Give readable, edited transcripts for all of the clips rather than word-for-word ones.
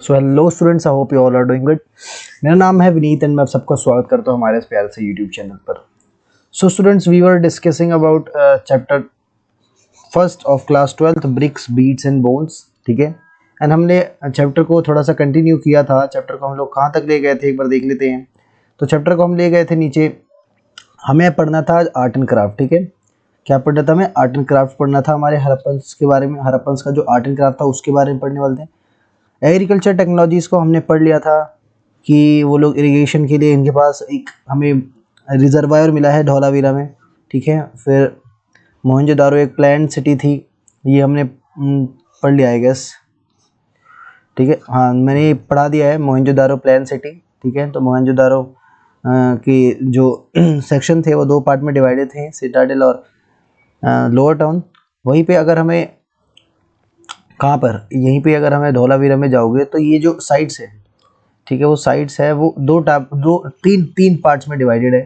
So hello students, I hope you all are doing good. मेरा नाम है Vineet and मैं आप सबका स्वागत करता हूँ हमारे इस प्यारे से यूट्यूब चैनल पर। So students, we were discussing about chapter first of class 12 bricks beads and bones. ठीक है, एंड हमने चैप्टर को थोड़ा सा कंटिन्यू किया था। चैप्टर को हम लोग कहाँ तक ले गए थे एक बार देख लेते हैं। तो चैप्टर को हम ले गए थे नीचे, हमें पढ़ना था आर्ट एंड क्राफ्ट। ठीक है, क्या पढ़ना था? हमें आर्ट एंड क्राफ्ट पढ़ना था, हमारे हड़प्पन्स के बारे में। हड़प्पन्स का जो आर्ट एंड क्राफ्ट था उसके बारे में पढ़ने वाले थे। एग्रीकल्चर टेक्नोलॉजीज़ को हमने पढ़ लिया था कि वो लोग इरिगेशन के लिए, इनके पास एक हमें रिजर्वायर मिला है धौलावीरा में। ठीक है, फिर मोहनजोदारो एक प्लान्ड सिटी थी, ये हमने पढ़ लिया है गेस। ठीक है, हाँ मैंने ये पढ़ा दिया है मोहनजोदारो प्लान सिटी। ठीक है, तो मोहनजोदारो के जो सेक्शन थे वो दो पार्ट में डिवाइडेड थे, सिटाडेल और लोअर टाउन। वहीं पे अगर हमें कहाँ पर, यहीं पे अगर हमें धौलावीरा में जाओगे तो ये जो साइट्स है, ठीक है, वो साइट्स है वो तीन पार्ट्स में डिवाइडेड है।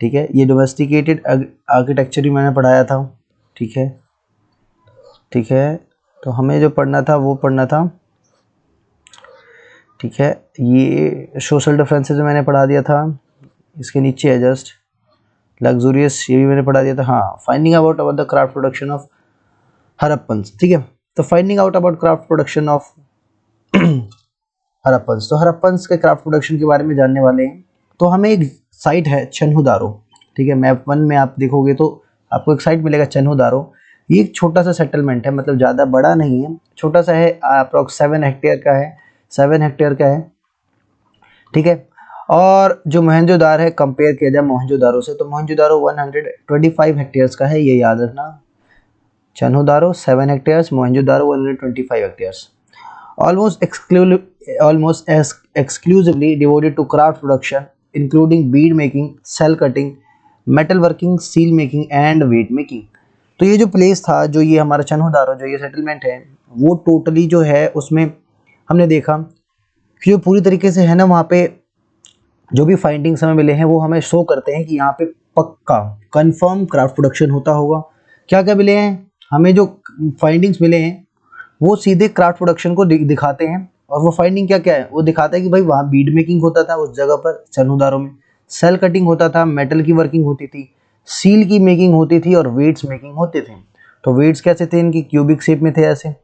ठीक है, ये डोमेस्टिकेटेड आर्किटेक्चर ही मैंने पढ़ाया था। ठीक है, ठीक है, तो हमें जो पढ़ना था वो पढ़ना था। ठीक है, ये सोशल डिफरेंसेस मैंने पढ़ा दिया था, इसके नीचे है जस्ट लग्जूरियस, ये भी मैंने पढ़ा दिया था। हाँ, finding out about the craft production of Harappans. ठीक है, तो finding out about craft production of Harappans, तो हड़प्पन्स के क्राफ्ट प्रोडक्शन के बारे में जानने वाले हैं। तो हमें एक साइट है चन्हुदारो। ठीक है, मैप 1 में आप देखोगे तो आपको एक साइट मिलेगा चन्हुदारो। ये एक छोटा सा सेटलमेंट है, मतलब ज़्यादा बड़ा नहीं है, छोटा सा है, अप्रॉक्स 7 हेक्टेयर का है, 7 हेक्टेयर का है। ठीक है, और जो मोहनजोदारो है, कंपेयर किया जाए मोहनजोदारो से, तो मोहनजोदारो 125 हेक्टेयर्स का है, ये याद रखना। चन्हुदारो 7 hectares, Mohenjodaro 125 hectares. Almost exclusively devoted to craft production, including bead making, cell cutting, metal working, seal making and weight making। तो ये जो प्लेस था, जो ये हमारा चन्हुदारो, जो ये सेटलमेंट है, वो टोटली जो है उसमें हमने देखा कि जो पूरी तरीके से है ना, वहाँ पे जो भी फाइंडिंग्स हमें मिले हैं वो हमें शो करते हैं कि यहाँ पे पक्का कंफर्म क्राफ्ट प्रोडक्शन होता होगा। क्या क्या मिले हैं हमें? जो फाइंडिंग्स मिले हैं वो सीधे क्राफ्ट प्रोडक्शन को दिखाते हैं। और वो फाइंडिंग क्या क्या है? वो दिखाता है कि भाई वहाँ बीड मेकिंग होता था उस जगह पर चन्हुदारो में, सेल कटिंग होता था, मेटल की वर्किंग होती थी, सील की मेकिंग होती थी और वेट्स मेकिंग होते थे। तो वेट्स कैसे थे? इनकी क्यूबिक शेप में थे ऐसे।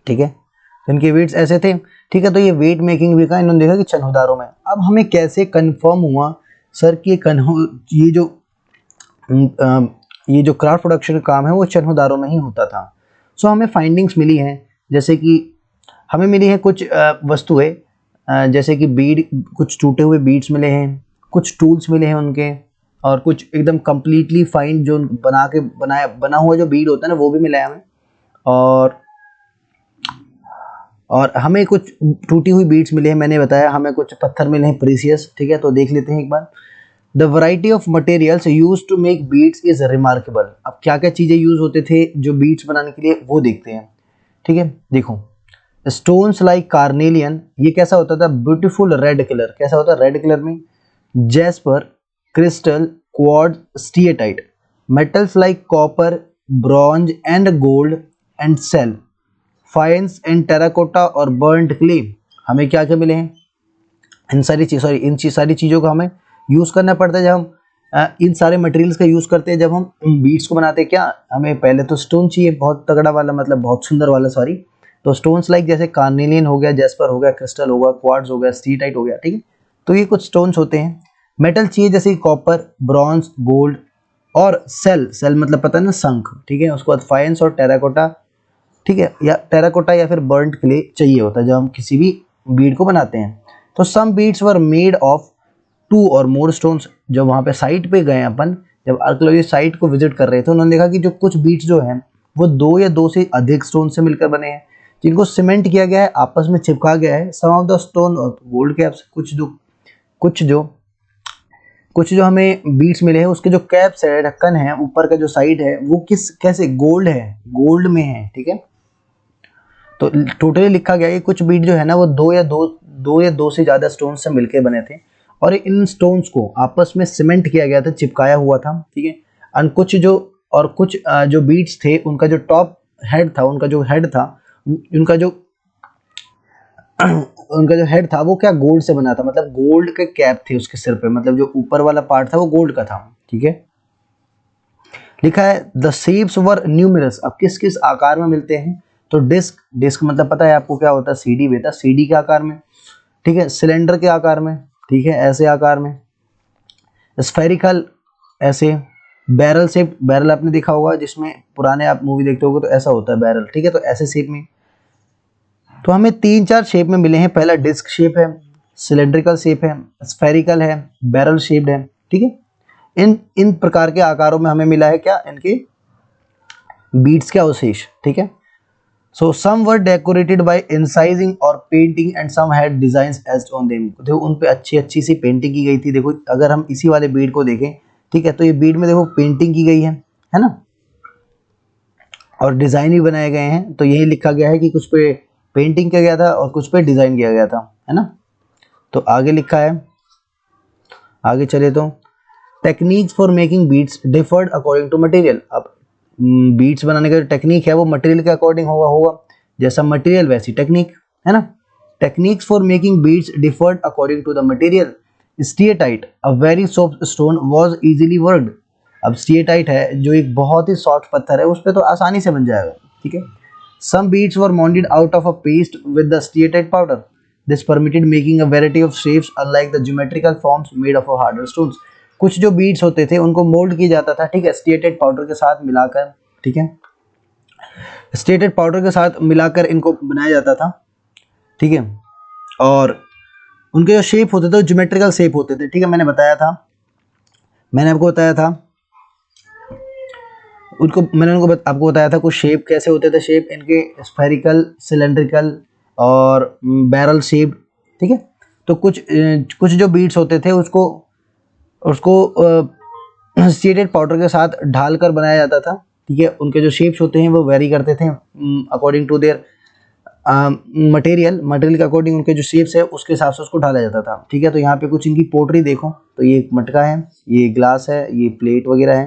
ठीक है, तो इनके वेट्स ऐसे थे। ठीक है, तो ये वेट मेकिंग भी का इन्होंने देखा कि चन्हुदारो में। अब हमें कैसे कंफर्म हुआ सर कि ये जो क्राफ्ट प्रोडक्शन का काम है वो चन्हुदारो में ही होता था? सो हमें फाइंडिंग्स मिली हैं, जैसे कि हमें मिली है कुछ वस्तुएं, जैसे कि बीड, कुछ टूटे हुए बीड्स मिले हैं, कुछ टूल्स मिले हैं उनके, और कुछ एकदम कंप्लीटली फाइन जो बना हुआ जो बीड होता है ना, वो भी मिला है हमें। और हमें कुछ टूटी हुई बीड्स मिले हैं, मैंने बताया। हमें कुछ पत्थर मिले हैं प्रीसियस। ठीक है, तो देख लेते हैं एक बार। The variety of materials use to make beads is remarkable. अब क्या क्या चीज़ें यूज होते थे जो बीड्स बनाने के लिए, वो देखते हैं। ठीक है, देखो, स्टोन्स लाइक कार्नेलियन, ये कैसा होता था? Beautiful red colour. कैसा होता है? रेड कलर में। Jasper, crystal, quartz, steatite. Metals like copper, bronze and gold and shell, faience and terracotta और बर्न्ड क्ले। हमें क्या क्या मिले हैं? इन सारी चीज़ों का हमें यूज़ करना पड़ता है। जब हम इन सारे मटेरियल्स का यूज़ करते हैं, जब हम बीड्स को बनाते हैं, क्या हमें पहले तो स्टोन चाहिए, बहुत तगड़ा वाला, मतलब बहुत सुंदर वाला, सॉरी। तो स्टोन्स लाइक जैसे कार्नेलियन हो गया, जैस्पर हो गया, क्रिस्टल हो गया, क्वार्ट्ज हो गया, स्टीटाइट हो गया। ठीक है, तो ये कुछ स्टोन्स होते हैं। मेटल चाहिए जैसे कॉपर, ब्रॉन्ज, गोल्ड, और सेल मतलब पता है ना, शंख। ठीक है, उसके बाद फाइन्स और टेराकोटा। ठीक है, या टेराकोटा या फिर बर्न्ड क्ले चाहिए होता है जब हम किसी भी बीड को बनाते हैं। तो सम बीड्स वर मेड ऑफ 2 और मोर स्टोन्स। जब वहाँ पे साइट पे गए अपन, जब आर्कियोलॉजिस्ट साइट को विजिट कर रहे थे, उन्होंने देखा कि जो कुछ बीड्स जो हैं वो 2 या 2 से अधिक स्टोन से मिलकर बने हैं, जिनको सीमेंट किया गया है, आपस में चिपका गया है। सम ऑफ द स्टोन और गोल्ड कैप्स, कुछ जो हमें बीड्स मिले हैं उसके जो कैप्स है, ढक्कन है, ऊपर का जो साइड है, वो कैसे गोल्ड है, गोल्ड में है। ठीक है, तो टोटली लिखा गया है कि कुछ बीड जो है ना वो दो या दो से ज़्यादा स्टोन से मिलके बने थे, और इन स्टोन्स को आपस में सीमेंट किया गया था, चिपकाया हुआ था। ठीक है, और कुछ जो बीड्स थे, उनका जो टॉप हेड था, उनका जो उनका जो हेड था वो क्या गोल्ड से बना था, मतलब गोल्ड के कैप थे उसके सिर पे, मतलब जो ऊपर वाला पार्ट था वो गोल्ड का था, ठीक है। लिखा है द शेप्स वर न्यूमरस, अब किस किस आकार में मिलते हैं, तो डिस्क, डिस्क मतलब पता है आपको क्या होता है, सीडी बेटा, सीडी के आकार में, ठीक है, सिलेंडर के आकार में, ठीक है, ऐसे आकार में, स्फेरिकल ऐसे, बैरल शेप, बैरल आपने देखा होगा जिसमें पुराने आप मूवी देखते होगे तो ऐसा होता है बैरल, ठीक है, तो ऐसे शेप में। तो हमें तीन चार शेप में मिले हैं, पहला डिस्क शेप है, सिलेंड्रिकल शेप है, स्फेरिकल है, बैरल शेप्ड है, ठीक है। इन इन प्रकार के आकारों में हमें मिला है क्या, इनके बीट्स के अवशेष, ठीक है। सो सम वर डेकोरेटेड बाय इंसाइजिंग और painting and some had designs etched on them, देखो उन पे अच्छी अच्छी सी पेंटिंग की गई थी। देखो अगर हम इसी वाले बीड को देखें, ठीक है, तो ये बीड में देखो पेंटिंग की गई है ना, और डिज़ाइन भी बनाए गए हैं। तो यही लिखा गया है कि कुछ पे पेंटिंग किया गया था और कुछ पे डिज़ाइन किया गया था, है ना। तो आगे लिखा है, आगे चले तो techniques for making beads differed according to material. अब बीट्स बनाने का जो टेक्निक है वो मटेरियल के अकॉर्डिंग होगा जैसा मटेरियल वैसी टेक्निक, है ना। Techniques for making beads differed according to the material. Steatite a very soft stone was easily worked. अब स्टीएटाइट है जो एक बहुत ही सॉफ्ट पत्थर है, उस पर तो आसानी से बन जाएगा, ठीक है। Some beads were moulded out of a paste with the steatite powder. This permitted making a variety of shapes unlike the geometrical forms made of harder stones. कुछ जो बीट्स होते थे उनको मोल्ड किया जाता था, ठीक है, स्टीएटेड पाउडर के साथ मिलाकर, ठीक है, स्टीएटेड पाउडर के साथ मिलाकर इनको बनाया जाता था, ठीक है। और उनके जो शेप होते थे वो ज्योमेट्रिकल शेप होते थे, ठीक है, मैंने बताया था, मैंने आपको बताया था उनको, मैंने उनको आपको बताया था कुछ शेप कैसे होते थे, शेप इनके स्फेरिकल, सिलेंड्रिकल और बैरल शेप, ठीक है। तो कुछ जो बीट्स होते थे उसको उसको स्टीरेटेड पाउडर के साथ ढाल कर बनाया जाता था, ठीक है। उनके जो शेप्स होते हैं वो वेरी करते थे अकॉर्डिंग टू देयर मटेरियल के अकॉर्डिंग, उनके जो शेप्स है उसके हिसाब से उसको ढाला जाता था, ठीक है। तो यहाँ पे कुछ इनकी पोटरी देखो, तो ये एक मटका है, ये ग्लास है, ये प्लेट वगैरह है,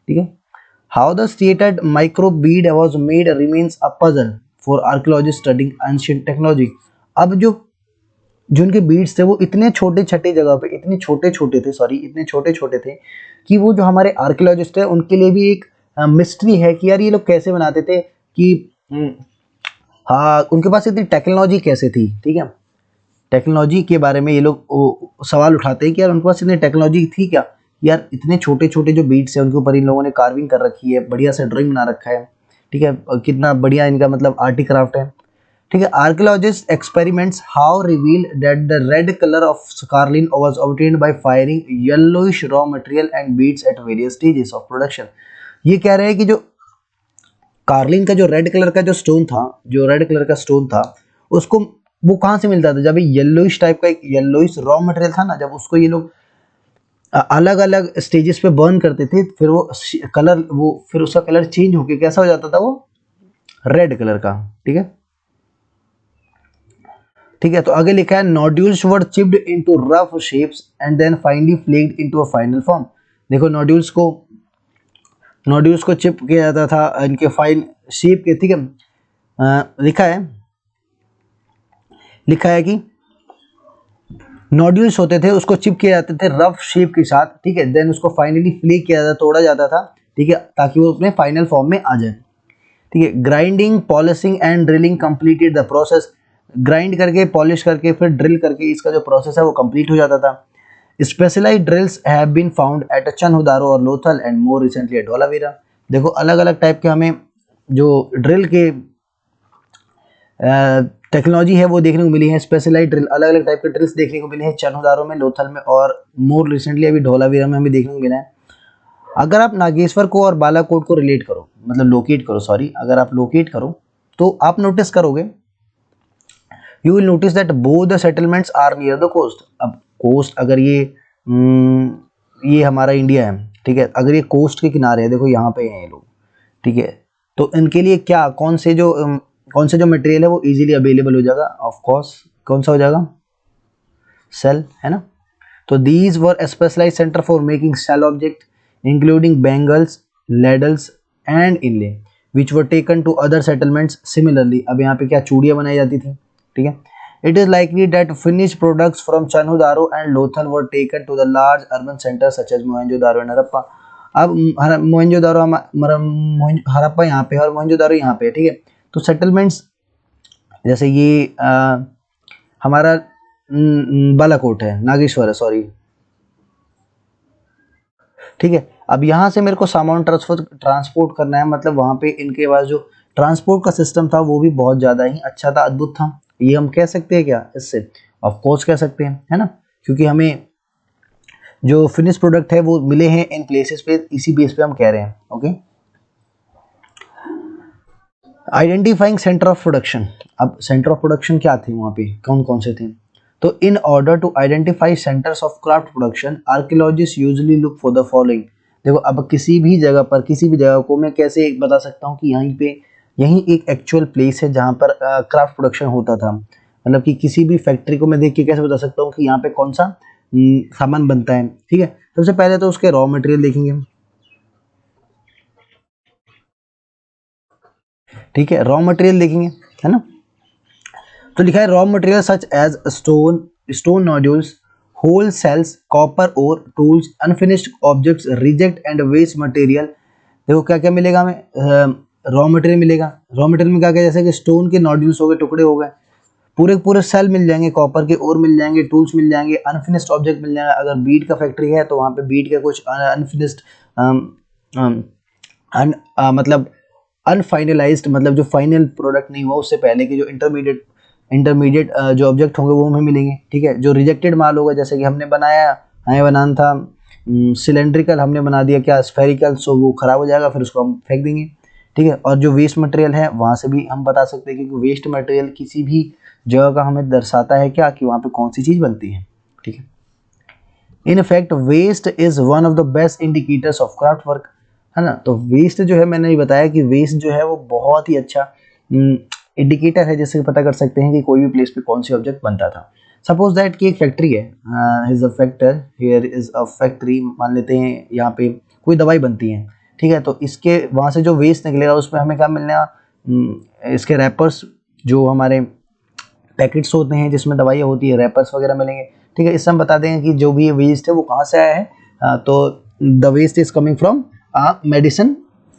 ठीक है। How the stated micro Beed was made remains a puzzle for archaeologist studying ancient technology. अब जो उनके बीड्स थे वो इतने छोटे छोटे जगह पे, इतने छोटे छोटे थे, सॉरी इतने छोटे छोटे थे कि वो जो हमारे आर्कियोलॉजिस्ट है उनके लिए भी एक मिस्ट्री है कि यार ये लोग कैसे बनाते थे, कि हाँ उनके पास इतनी टेक्नोलॉजी कैसे थी, ठीक है। टेक्नोलॉजी के बारे में ये लोग सवाल उठाते हैं कि यार उनके पास इतनी टेक्नोलॉजी थी क्या, यार इतने छोटे छोटे जो बीट्स हैं उनके ऊपर इन लोगों ने कार्विंग कर रखी है, बढ़िया से ड्राइंग बना रखा है, ठीक है, और कितना बढ़िया इनका मतलब आर्टी क्राफ्ट है, ठीक है। Archaeologist experiments have reveal that the red colour of स्कारलिन was obtained by firing yellowish raw material and beads at various stages of production. ये कह रहे हैं कि जो कार्लिन का जो रेड कलर का जो स्टोन था, जो रेड कलर का स्टोन था, उसको वो कहाँ से मिलता था, जब ये येलोइश टाइप का एक येलोइश रॉ मटेरियल था ना, जब उसको ये लोग अलग अलग स्टेजेस पे बर्न करते थे, फिर वो कलर, वो फिर उसका कलर चेंज होके कैसा हो जाता था, वो रेड कलर का, ठीक है, ठीक है। तो आगे लिखा है nodules were chipped into rough shapes and then finally flaked into a final form. देखो नोड्यूल्स को चिप किया जाता था इनके फाइन शेप के, ठीक है। लिखा है कि नोड्यूल्स होते थे उसको चिप किए जाते थे रफ शेप के साथ, ठीक है, देन उसको फाइनली फ्लेक किया जाता, तोड़ा जाता था, ठीक है, ताकि वो अपने फाइनल फॉर्म में आ जाए, ठीक है। Grinding, polishing and drilling completed the process. Grind करके, पॉलिश करके, फिर ड्रिल करके इसका जो प्रोसेस है वो कंप्लीट हो जाता था। Specialised drills have been found at Chanhudaro और Lothal and more recently at Dholavira. देखो अलग अलग टाइप के हमें जो ड्रिल के टेक्नोलॉजी है वो देखने को मिली है, स्पेशलाइज्ड ड्रिल, अलग अलग टाइप के ड्रिल्स देखने को मिले हैं चनहुदारो में, लोथल में, और मोर रिसेंटली अभी धोलावीरा में हमें देखने को मिला है। अगर आप नागेश्वर को और बालाकोट को रिलेट करो, मतलब लोकेट करो, सॉरी, अगर आप लोकेट करो तो आप नोटिस करोगे, you will notice that both the settlements are near the coast. अब कोस्ट, अगर ये हमारा इंडिया है, ठीक है, अगर ये कोस्ट के किनारे है, देखो यहाँ पे हैं ये लोग, ठीक है, तो इनके लिए क्या, कौन से जो मटेरियल है वो इजीली अवेलेबल हो जाएगा, ऑफ कोर्स कौन सा हो जाएगा, सेल, है ना। तो these were specialise centre for making shell object including bangles, ladles and inlay which were taken to other settlements similarly. अब यहाँ पे क्या चूड़ियाँ बनाई जाती थी, ठीक है। It is likely that finished products from Chanhu-Daro and Lothal were taken to the large urban centers such as Mohenjo-Daro and Harappa. अब मोहनजोदारो हड़प्पा यहाँ पे है और मोहनजोदारो यहाँ पे है, ठीक है। तो सेटलमेंट्स जैसे ये हमारा बालाकोट है, नागेश्वर है, सॉरी, ठीक है। अब यहाँ से मेरे को सामान ट्रांसपोर्ट करना है, मतलब वहाँ पे इनके पास जो ट्रांसपोर्ट का सिस्टम था वो भी बहुत ज़्यादा ही अच्छा था, अद्भुत था। ये हम कह सकते हैं क्या इससे? ऑफ कोर्स कह सकते हैं, है ना, क्योंकि हमें जो फिनिश प्रोडक्ट है वो मिले हैं इन प्लेसेस पे, इसी बेस पे हम कह रहे हैं। Okay, identifying centre of production. अब सेंटर ऑफ प्रोडक्शन क्या थे वहाँ पे, कौन कौन से थे? तो in order to identify centres of craft production archaeologists usually look for the following. देखो, अब किसी भी जगह पर, किसी भी जगह को मैं कैसे बता सकता हूँ कि यहीं पे, यहीं एक एक्चुअल प्लेस है जहाँ पर क्राफ्ट प्रोडक्शन होता था। मतलब कि किसी भी फैक्ट्री को मैं देख के कैसे बता सकता हूँ कि यहाँ पे कौन सा सामान बनता है, ठीक है। सबसे पहले तो उसके रॉ मटेरियल देखेंगे, ठीक है, रॉ मटेरियल देखेंगे, है ना। तो लिखा है raw material such as stone nodules, whole shells, copper ore, tools, unfinished objects, reject and waste material. देखो क्या क्या मिलेगा हमें, रॉ मटेरियल मिलेगा। रॉ मटेरियल में क्या क्या, जैसे कि स्टोन के नोड्यूल्स हो गए, टुकड़े हो गए, पूरे पूरे सेल मिल जाएंगे, कॉपर के ओर मिल जाएंगे, टूल्स मिल जाएंगे, अनफिनिश्ड ऑब्जेक्ट मिल जाएगा। अगर बीड का फैक्ट्री है तो वहाँ पे बीड के कुछ अनफिनिश्ड मतलब अनफाइनलाइज्ड, मतलब जो फाइनल प्रोडक्ट नहीं हुआ उससे पहले के जो इंटरमीडिएट जो ऑब्जेक्ट होंगे वो हमें मिलेंगे, ठीक है। जो रिजेक्टेड माल होगा, जैसे कि हमने बनाया, हमें बनाना था सिलेंड्रिकल, हमने बना दिया क्या स्फेरिकल, सो वो खराब हो जाएगा, फिर उसको हम फेंक देंगे, ठीक है। और जो वेस्ट मटेरियल है वहाँ से भी हम बता सकते हैं, क्योंकि वेस्ट मटेरियल किसी भी जगह का हमें दर्शाता है क्या, कि वहाँ पे कौन सी चीज़ बनती है, ठीक है। In fact waste is one of the best indicators of craft work, है ना। तो वेस्ट जो है, मैंने ये बताया कि वेस्ट जो है वो बहुत ही अच्छा इंडिकेटर है, जिससे पता कर सकते हैं कि कोई भी प्लेस पे कौन सी ऑब्जेक्ट बनता था। सपोज दैट कि एक फैक्ट्री है, is a factor, here is a factory, मान लेते हैं यहाँ पे कोई दवाई बनती है, ठीक है। तो इसके वहाँ से जो वेस्ट निकलेगा उसमें हमें क्या मिलना, इसके रैपर्स, जो हमारे पैकेट्स होते हैं जिसमें दवाइयाँ होती है, रैपर्स वगैरह मिलेंगे, ठीक है। इससे हम बता देंगे कि जो भी ये वेस्ट है वो कहाँ से आया है, तो the waste is coming from medicine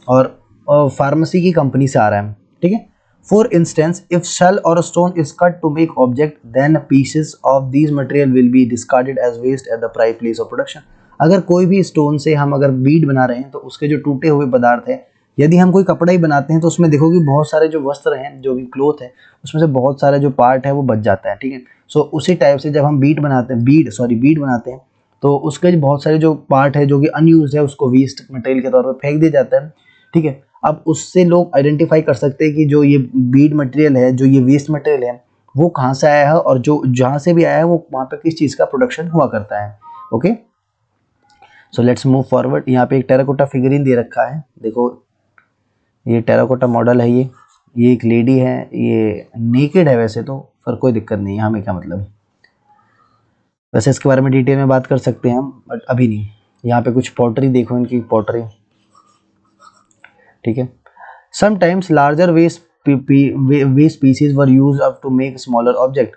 और फार्मेसी की कंपनी से आ रहा है, ठीक है। फॉर इंस्टेंस, इफ शेल और stone is cut to make object, then pieces of these material will be discarded as waste at the prime place of production. अगर कोई भी स्टोन से हम अगर बीड बना रहे हैं तो उसके जो टूटे हुए पदार्थ है, यदि हम कोई कपड़ा ही बनाते हैं तो उसमें देखोगे बहुत सारे जो वस्त्र हैं, जो भी क्लोथ है, उसमें से बहुत सारा जो पार्ट है वो बच जाता है, ठीक है। सो उसी टाइप से जब हम बीड बनाते हैं, बीड बनाते हैं, तो उसके बहुत सारे जो पार्ट है जो कि अनयूज है, उसको वेस्ट मटेरियल के तौर पर फेंक दिया जाता है, ठीक है। अब उससे लोग आइडेंटिफाई कर सकते हैं कि जो ये बीड मटेरियल है, जो ये वेस्ट मटेरियल है, वो कहाँ से आया है, और जो जहाँ से भी आया है वो वहाँ पे किस चीज़ का प्रोडक्शन हुआ करता है। Okay, so let's move forward. यहाँ पे एक टेराकोटा फिगरिन दे रखा है, देखो ये टेराकोटा मॉडल है, ये एक लेडी है, ये नेकेड है वैसे तो, पर कोई दिक्कत नहीं है, हमें क्या मतलब, वैसे इसके बारे में डिटेल में बात कर सकते हैं हम, बट अभी नहीं। यहाँ पे कुछ पॉटरी देखो, इनकी पॉटरी, ठीक है। Sometimes larger waste pieces were used up to make smaller object,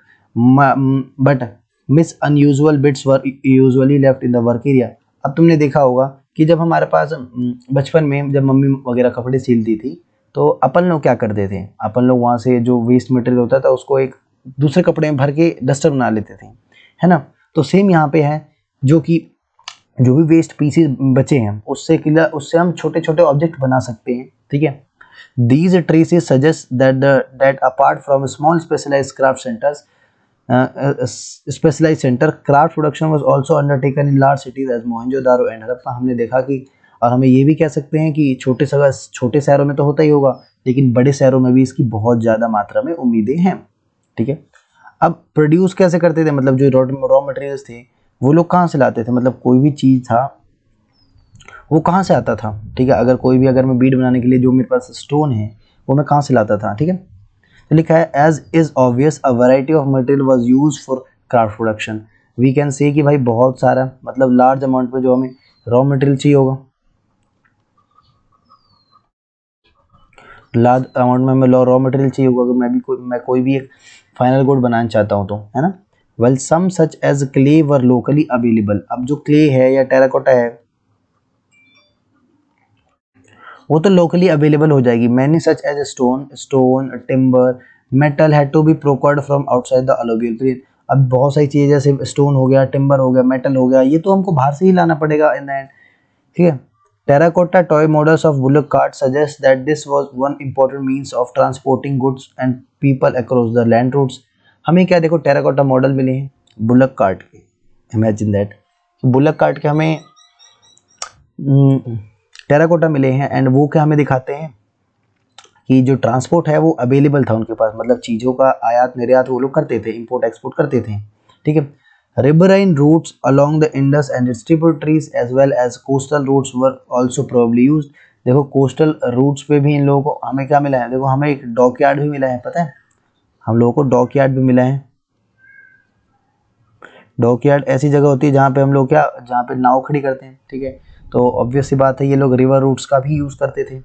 but miss unusual bits were usually left in the work area. अब तुमने देखा होगा कि जब हमारे पास बचपन में जब मम्मी वगैरह कपड़े सिलती थी, तो अपन लोग क्या करते थे, अपन लोग वहाँ से जो वेस्ट मटेरियल होता था उसको एक दूसरे कपड़े में भर के डस्टर बना लेते थे, है ना। तो सेम यहाँ पे है, जो कि जो भी वेस्ट पीसेस बचे हैं उससे हम छोटे छोटे ऑब्जेक्ट बना सकते हैं, ठीक है। These traces suggest that apart from small specialized craft centers, specialized center, craft production was also undertaken in large cities as Mohenjo-daro and Harappa। हमने देखा कि, और हमें ये भी कह सकते हैं कि छोटे शहरों में तो होता ही होगा, लेकिन बड़े शहरों में भी इसकी बहुत ज़्यादा मात्रा में उम्मीदें हैं, ठीक है। अब प्रोड्यूस कैसे करते थे, मतलब जो रॉ मटेरियल्स थे वो लोग कहाँ से लाते थे, मतलब कोई भी चीज़ था वो कहाँ से आता था, ठीक है। अगर कोई भी, अगर मैं बीड बनाने के लिए जो मेरे पास स्टोन है वो मैं कहाँ से लाता था, ठीक है। तो लिखा है as is obvious a variety of material was used for craft production. We can say कि भाई बहुत सारा, मतलब लार्ज अमाउंट में जो हमें रॉ मटेरियल चाहिए होगा, लार्ज अमाउंट में हमें रॉ मटेरियल चाहिए होगा। अगर मैं कोई भी एक फाइनल कोड बनाना चाहता हूँ तो, है ना। Well some such as clay were locally available. अब जो क्ले है या टेराकोटा है वो तो लोकली अवेलेबल हो जाएगी। Many such as stone timber metal had to be procured from outside the alluvial plain. अब बहुत सारी चीज़ें जैसे स्टोन हो गया, टिम्बर हो गया, मेटल हो गया, ये तो हमको बाहर से ही लाना पड़ेगा इन द एंड, ठीक है। Terracotta toy models of bullock cart suggest that this was one important means of transporting goods and people across the land routes. हमें क्या देखो टेराकोटा मॉडल मिले हैं बुलक कार्ट के, इमेजिन दैट बुलक कार्ट के हमें टेराकोटा मिले हैं एंड वो क्या हमें दिखाते हैं कि जो ट्रांसपोर्ट है वो अवेलेबल था उनके पास, मतलब चीज़ों का आयात निर्यात वो लोग करते थे, इंपोर्ट एक्सपोर्ट करते थे, ठीक है। Riverine routes along the Indus and its tributaries as well as coastal routes were also probably used. देखो कोस्टल रूट्स पे भी इन लोगों को हमें क्या मिला है, देखो हमें एक डॉकयार्ड भी मिला है, पता है हम लोगों को डॉकयार्ड भी मिला है। डॉकयार्ड ऐसी जगह होती है जहाँ पे हम लोग क्या, जहाँ पे नाव खड़ी करते हैं, ठीक है। तो ऑब्वियस सी बात है ये लोग रिवर रूट्स का भी यूज़ करते थे।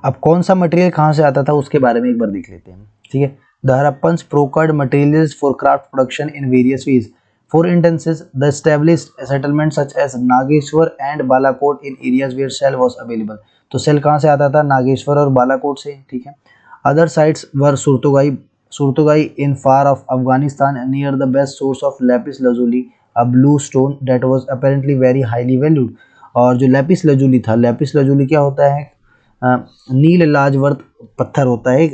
अब कौन सा मटेरियल कहाँ से आता था उसके बारे में एक बार देख लेते हैं, ठीक है। The Harappans procured materials for craft production in various ways. For instances the established settlement such as Nageshwar and Balakot in areas where shell was available. तो सेल कहाँ से आता था, नागेश्वर और बालाकोट से, ठीक है। Other sites were Shortugai in far off Afghanistan near the best source of lapis lazuli a blue stone that was apparently very highly valued. और जो लैपिस लजुली था, लैपिस लजुली क्या होता है, नील लाजवर्त पत्थर होता है,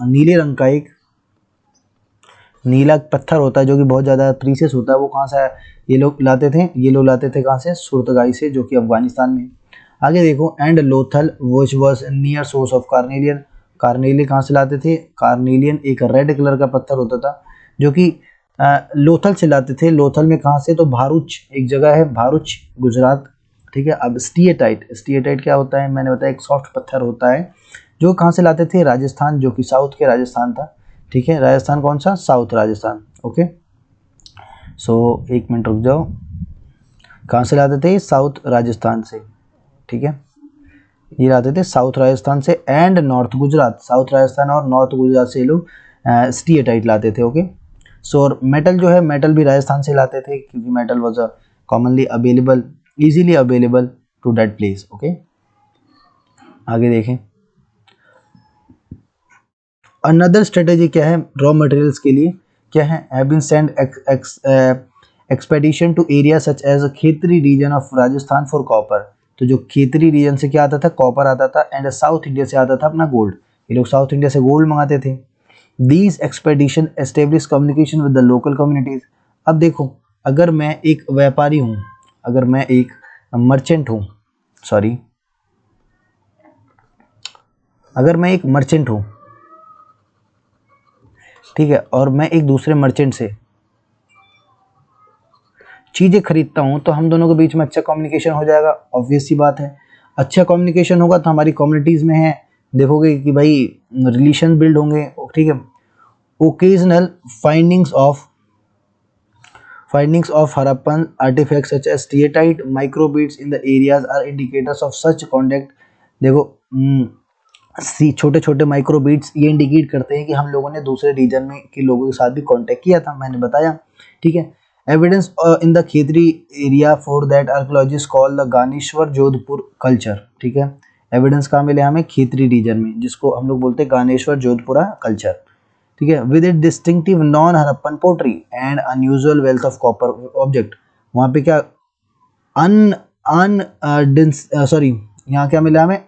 नीले रंग का एक नीला पत्थर होता है जो कि बहुत ज़्यादा प्रीशियस होता है। वो कहाँ से ये लोग लाते थे, ये लोग लाते थे कहाँ से, सुरतगाई से, जो कि अफगानिस्तान में। आगे देखो and Lothal which was near source of carnelian. Carnelian कहाँ से लाते थे, कार्नेलियन एक रेड कलर का पत्थर होता था जो कि लोथल से लाते थे। लोथल में कहाँ से, तो भारूच एक जगह है, भारूच गुजरात, ठीक है। अब स्टीएटाइट क्या होता है, मैंने बताया एक सॉफ्ट पत्थर होता है जो कहाँ से लाते थे, राजस्थान, जो कि साउथ के राजस्थान था, ठीक है। राजस्थान कौन सा, साउथ राजस्थान, ओके। सो एक मिनट रुक जाओ, कहाँ से लाते थे, साउथ राजस्थान से, ठीक है। ये लाते थे साउथ राजस्थान से and north Gujarat, south Rajasthan और नॉर्थ गुजरात से लोग स्टीएटाइट लाते थे, ओके। सो और मेटल जो है, मेटल भी राजस्थान से लाते थे क्योंकि metal was commonly available, easily available to that place, okay. आगे देखें अनदर स्ट्रेटेजी क्या है रॉ मटेरियल्स के लिए, क्या है, have been send expedition to area such as Khetri region of Rajasthan for copper. तो जो खेतरी रीजन से क्या आता था, कॉपर आता था, एंड साउथ इंडिया से आता था अपना गोल्ड। ये लोग साउथ इंडिया से गोल्ड मंगाते थे। These expedition establish communication with the local communities. अब देखो अगर मैं एक व्यापारी हूँ, अगर मैं एक मर्चेंट हूँ, सॉरी, अगर मैं एक मर्चेंट हूँ, ठीक है, और मैं एक दूसरे मर्चेंट से चीज़ें खरीदता हूँ तो हम दोनों के बीच में अच्छा कम्युनिकेशन हो जाएगा, ऑब्वियस सी बात है। अच्छा कम्युनिकेशन होगा तो हमारी कम्युनिटीज़ में है, देखोगे कि भाई रिलेशन बिल्ड होंगे, ठीक है। Occasional findings of Harappan artifacts such as steatite microbeads in the areas are indicators of such contact। देखो छोटे छोटे माइक्रोबीट्स ये इंडिकेट करते हैं कि हम लोगों ने दूसरे रीजन में के लोगों के साथ भी कांटेक्ट किया था, मैंने बताया, ठीक है। Evidence in the Khetri area for that archaeologist call the Ganeshwar Jodhpur culture, ठीक है। एविडेंस कहाँ मिले हमें, खेतरी रीजन में, जिसको हम लोग बोलते हैं गानेश्वर जोधपुरा कल्चर, ठीक है। With it distinctive non Harappan pottery and unusual wealth of copper object. वहाँ पे क्या सॉरी यहाँ क्या मिला हमें,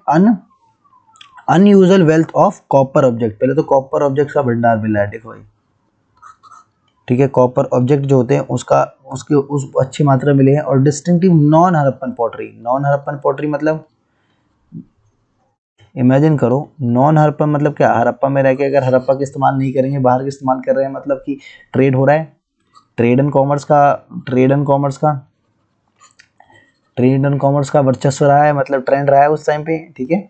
unusual wealth of copper object. पहले तो कॉपर ऑब्जेक्ट का भंडार मिला है, देखो भाई, ठीक है। कॉपर ऑब्जेक्ट जो होते हैं उसका उसके उस अच्छी मात्रा मिले हैं। और डिस्टिंक्टिव नॉन हरप्पन पॉटरी मतलब इमेजिन करो, नॉन हरप्पा मतलब क्या, हरप्पा में रह के अगर हरप्पा का इस्तेमाल नहीं करेंगे, बाहर का इस्तेमाल कर रहे हैं, मतलब कि ट्रेड हो रहा है, ट्रेड एंड कॉमर्स का वर्चस्व रहा है, मतलब ट्रेंड रहा है उस टाइम पे, ठीक है।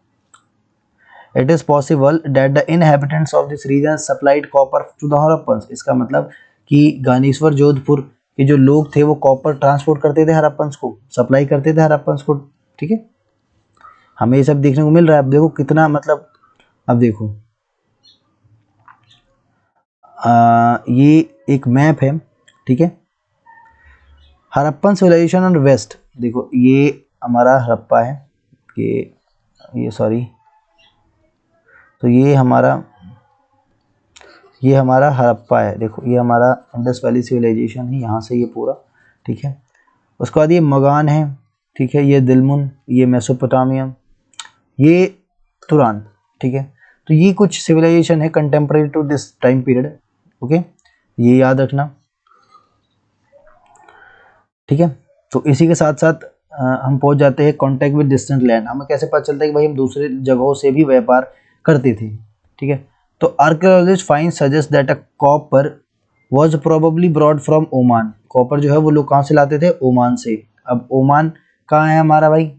It is possible that the inhabitants of this region supplied copper to the Harappans. इसका मतलब कि गानेश्वर जोधपुर के जो लोग थे वो कॉपर ट्रांसपोर्ट करते थे हरप्पन्स को, सप्लाई करते थे हरप्पन्स को, ठीक है। हमें ये सब देखने को मिल रहा है। अब देखो कितना मतलब, अब देखो ये एक मैप है, ठीक है। हड़प्पन सिविलाइजेशन ऑन वेस्ट, देखो ये हमारा हड़प्पा है, ये सॉरी, तो ये हमारा हड़प्पा है, देखो ये हमारा इंडस वैली सिविलाइजेशन है, यहाँ से ये पूरा, ठीक है। उसके बाद ये मगान है, ठीक है, ये दिलमुन, ये मेसोपोटामिया, ये तुरान, ठीक है। तो ये कुछ सिविलाइजेशन है contemporary to this time period, okay, ये याद रखना, ठीक है। तो इसी के साथ साथ हम पहुंच जाते हैं कॉन्टैक्ट विद डिस्टेंट लैंड। हमें कैसे पता चलता है कि भाई हम दूसरे जगहों से भी व्यापार करते थे, ठीक है। तो archaeologist find suggest that a copper was probably broad from Oman. Copper जो है वो लोग कहाँ से लाते थे? ओमान से। अब ओमान कहाँ है हमारा भाई?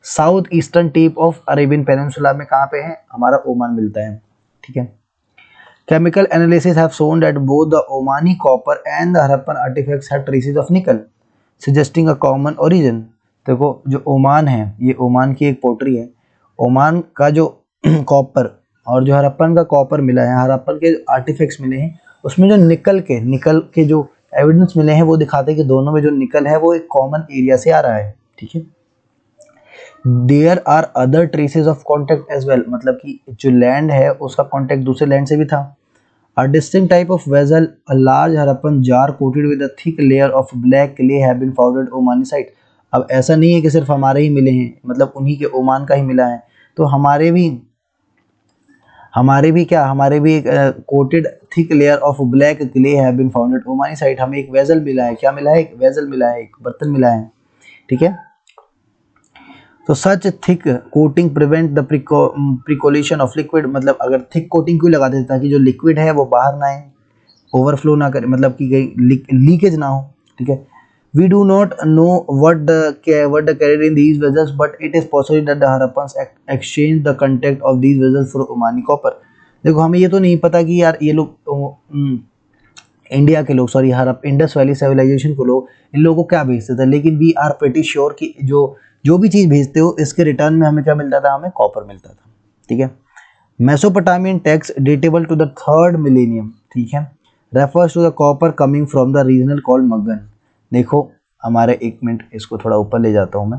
South eastern tip of Arabian peninsula में कहाँ पे है? हमारा ओमान मिलता है, ठीक है। Chemical analysis have shown that both the Omani copper and the Harappan artifacts have traces of nickel, suggesting a common origin. देखो जो ओमान है, ये ओमान की एक पोटरी है। ओमान का जो कॉपर और जो हड़प्पन का कॉपर मिला है, हड़प्पन के आर्टिफैक्ट्स मिले हैं, उसमें जो निकल के जो एविडेंस मिले हैं वो दिखाते हैं कि दोनों में जो निकल है वो एक कॉमन एरिया से आ रहा है, ठीक है। There are other traces of contact as well, मतलब कि जो लैंड है उसका कॉन्टेक्ट दूसरे लैंड से भी था। A distinct type of vessel, a large Harappan jar coated with a thick layer of black clay have been found at Omani site. अब ऐसा नहीं है कि सिर्फ हमारे ही मिले हैं, मतलब उन्हीं के ओमान का ही मिला है, तो हमारे भी एक coated thick layer of black clay have been found at Omani site. हमें एक वेजल मिला है, क्या मिला है? एक वेजल मिला है, एक बर्तन मिला है, ठीक है। तो such thick coating prevent the percolation of liquid, मतलब अगर थिक कोटिंग क्यों लगाते थे? ताकि जो लिक्विड है वो बाहर ना आए, ओवरफ्लो ना करे, मतलब कि कहीं लीकेज ना हो, ठीक है। We do not know what the carried in these vessels, but it is possible that the Harappans exchanged the content of these vessels for Omani copper. देखो हमें ये तो नहीं पता कि यार ये लोग इंडिया के लोग, sorry Harappa Indus valley civilisation को लोग, इन लोगों को क्या भेजते थे, लेकिन वी आर प्रीटी श्योर कि जो भी चीज़ भेजते हो इसके रिटर्न में हमें क्या मिलता था? हमें कॉपर मिलता था, ठीक है। Mesopotamian text datable to the 3rd millennium, ठीक है, refers to the copper coming from the regional called Magan. देखो हमारे, एक मिनट इसको थोड़ा ऊपर ले जाता हूँ मैं।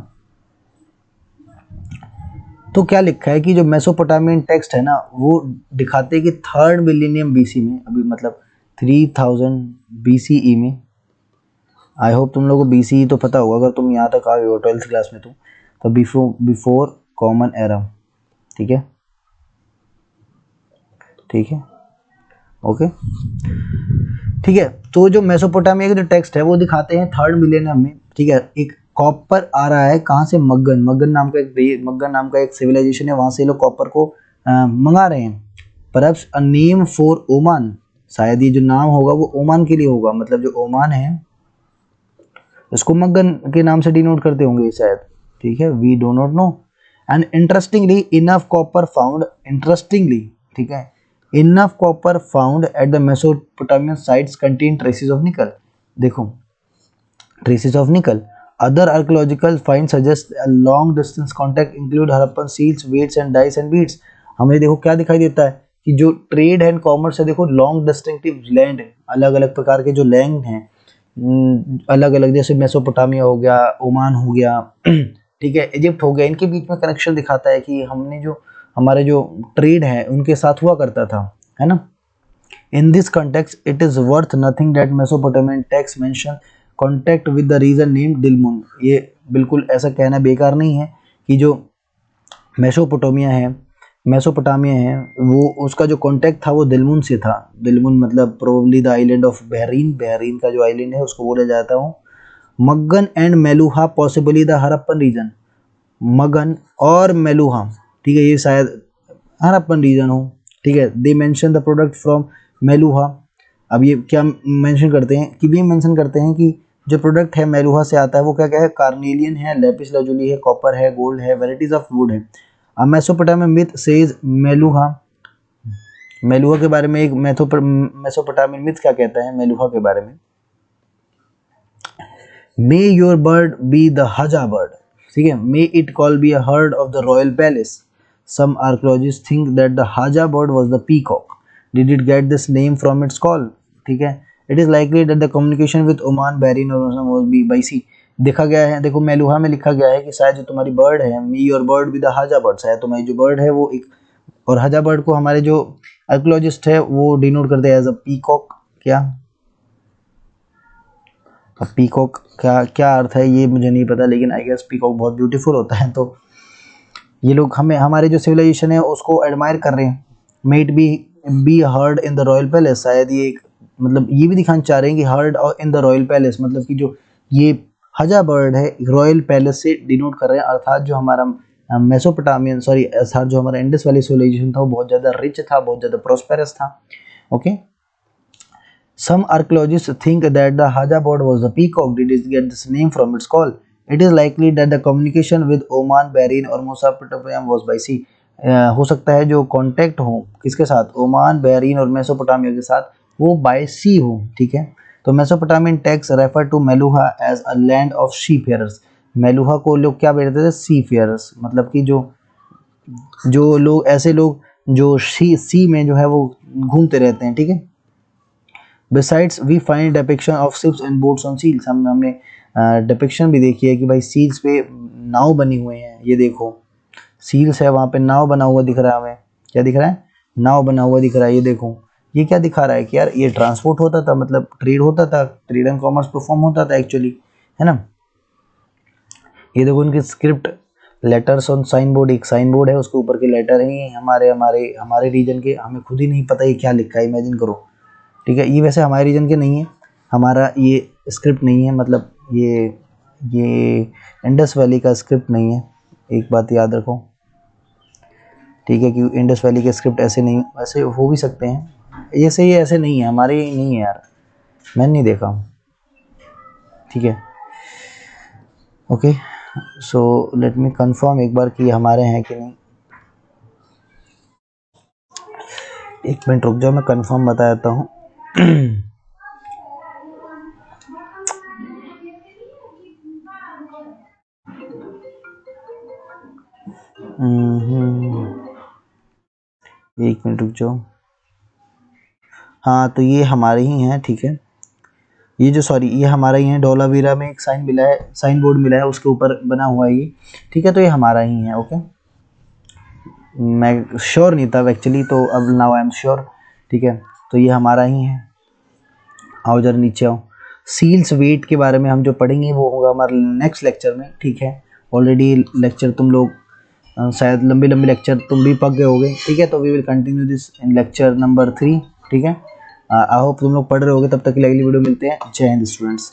तो क्या लिखा है कि जो मेसोपोटामियन टेक्स्ट है ना वो दिखाते हैं कि 3rd मिलेनियम बीसी में, अभी मतलब 3000 BCE में, आई होप तुम लोगों को BCE तो पता होगा अगर तुम यहाँ तक आ गए हो 12th क्लास में, तो बिफोर कॉमन एरा, ठीक है, ठीक है, ओके, ठीक है। तो जो मेसोपोटामिया के जो टेक्स्ट है वो दिखाते हैं 3rd मिलेनियम में, ठीक है। एक कॉपर आ रहा है कहाँ से? मगन नाम का एक सिविलाइजेशन है, वहाँ से लोग कॉपर को मंगा रहे हैं। Perhaps a name for Oman, शायद ये जो नाम होगा वो ओमान के लिए होगा, मतलब जो ओमान है इसको मगन के नाम से डिनोट करते होंगे शायद, ठीक है, we do not know. And interestingly enough copper found, ठीक है, enough copper found at the Mesopotamian sites contain traces of nickel. देखो traces of nickel. Other archaeological finds suggest a long distance contact include Harappan seals, weights and dice and beads. हमें देखो क्या दिखाई देता है कि जो ट्रेड एंड कॉमर्स है, देखो लॉन्ग डिस्टिंक्टिव लैंड, अलग अलग प्रकार के जो लैंड हैं, अलग अलग, जैसे मेसोपोटामिया हो गया, ओमान हो गया, ठीक है, इजिप्ट हो गया, इनके बीच में कनेक्शन दिखाता है कि हमारे जो ट्रेड है उनके साथ हुआ करता था, है ना। In this context it is worth nothing that Mesopotamian text mention contact with the region name Dilmun. ये बिल्कुल ऐसा कहना बेकार नहीं है कि जो मेसोपोटामिया है वो उसका जो कॉन्टैक्ट था वो दिलमुन से था। दिलमुन मतलब probably the island of Bahrain का जो आइलैंड है उसको बोला जाता है। Magan and Meluha possibly the Harappan region, Magan और मेलुहा, ठीक है, ये शायद हड़प्पन रीजन हो, ठीक है। They mention the product from Meluha. अब ये क्या मेंशन करते हैं कि जो प्रोडक्ट है मेलुहा से आता है वो क्या क्या है? कार्नेलियन है, लेपिस लाजुली है, कॉपर है, गोल्ड है, वेराइटीज ऑफ वुड है। अब मेसोपोटामियन मिथ सेज मेलुहा के बारे में एक मेसोपोटामियन मिथ क्या कहता है मेलुहा के बारे में? मे योर बर्ड बी द हजा बर्ड, ठीक है, may it call be a herd of the royal palace. Some archaeologists think that the Haja bird was the peacock. Did it get this name from its call, ठीक है। It is likely that the communication with Oman Bahrain और was B by सी। देखा गया है, देखो मेलुहा में लिखा गया है कि शायद जो तुम्हारी बर्ड है, me your bird with the हाजा बर्ड, शायद तुम्हारी जो बर्ड है वो एक, और हाजा बर्ड को हमारे जो आर्कियोलॉजिस्ट है वो डिनोट करते हैं एज अ पीकॉक। क्या अब पीकॉक क्या क्या अर्थ है ये मुझे नहीं पता, लेकिन आई गेस पीकॉक बहुत ब्यूटीफुल होता है। तो ये लोग हमें हमारे जो सिविलाइजेशन है उसको एडमायर कर रहे हैं। Might be heard in the royal palace, शायद ये एक मतलब ये भी दिखाना चाह रहे हैं कि heard in the royal palace, मतलब कि जो ये हजा बर्ड है रॉयल पैलेस से डिनोट कर रहे हैं, अर्थात जो हमारा मेसोपोटामियन सॉरी अर्थात जो हमारा इंडस वैली सिविलाइजेशन था वो बहुत ज़्यादा रिच था, बहुत ज़्यादा प्रोस्पेरस था। Okay, some archaeologists think that the Haja bird was the peacock. Did it get this name from its call? It is likely that the communication with Oman, Bahrain और Mesopotamia was by sea. हो सकता है जो contact हो किसके साथ, Oman, Bahrain और Mesopotamia के साथ, वो बाय सी हो, ठीक है। तो Mesopotamian text refer to Meluhha as a land of seafarers. Meluhha को लोग क्या बोलते थे, सी फेयरर्स, मतलब कि जो जो लोग ऐसे लोग जो सी में जो है वो घूमते रहते हैं, ठीक है। Besides, we find depiction of ships and boats on seals. हमने डिपिक्शन भी देखी है कि भाई सील्स पे नाव बनी हुए हैं। ये देखो सील्स है, वहाँ पे नाव बना हुआ दिख रहा है हमें। क्या दिख रहा है, नाव बना हुआ दिख रहा है। ये देखो ये क्या दिखा रहा है कि यार ये ट्रांसपोर्ट होता था, मतलब ट्रेड होता था, ट्रेड एंड कॉमर्स परफॉर्म होता था एक्चुअली, है ना। ये देखो उनकी script, letters on sign board, एक साइन बोर्ड है उसके ऊपर के लेटर हैं हमारे हमारे हमारे रीजन के, हमें खुद ही नहीं पता ये क्या लिखा है, इमेजिन करो, ठीक है। ये वैसे हमारे रीजन के नहीं है, हमारा ये स्क्रिप्ट नहीं है, मतलब ये इंडस वैली का स्क्रिप्ट नहीं है, एक बात याद रखो, ठीक है। कि इंडस वैली के स्क्रिप्ट ऐसे नहीं, ऐसे हो भी सकते हैं, ऐसे ही ऐसे नहीं है, हमारे नहीं है यार, मैंने नहीं देखा, ठीक है। Okay, so let me confirm एक बार कि ये हमारे हैं कि नहीं। एक मिनट रुक जाओ, मैं कंफर्म बता देता हूँ। एक मिनट रुक जाओ। हाँ तो ये हमारे ही हैं, ठीक है। ये जो सॉरी ये हमारा ही है, डोलावीरा में एक साइन मिला है, साइन बोर्ड मिला है, उसके ऊपर बना हुआ है ये, ठीक है। तो ये हमारा ही है, ओके। मैं श्योर नहीं था एक्चुअली, तो अब नाउ आई एम श्योर, ठीक है। तो ये हमारा ही है। आओ जरा नीचे आओ। सील्स वेट के बारे में हम जो पढ़ेंगे वो होगा हमारे नेक्स्ट लेक्चर में, ठीक है। ऑलरेडी लेक्चर तुम लोग शायद लंबे लंबे लेक्चर तुम भी पक गए होगे, ठीक है। तो we will continue this in lecture number 3, ठीक है। आई होप तुम लोग पढ़ रहे होगे, तब तक के लिए अगली वीडियो मिलते हैं। जय हिंद स्टूडेंट्स।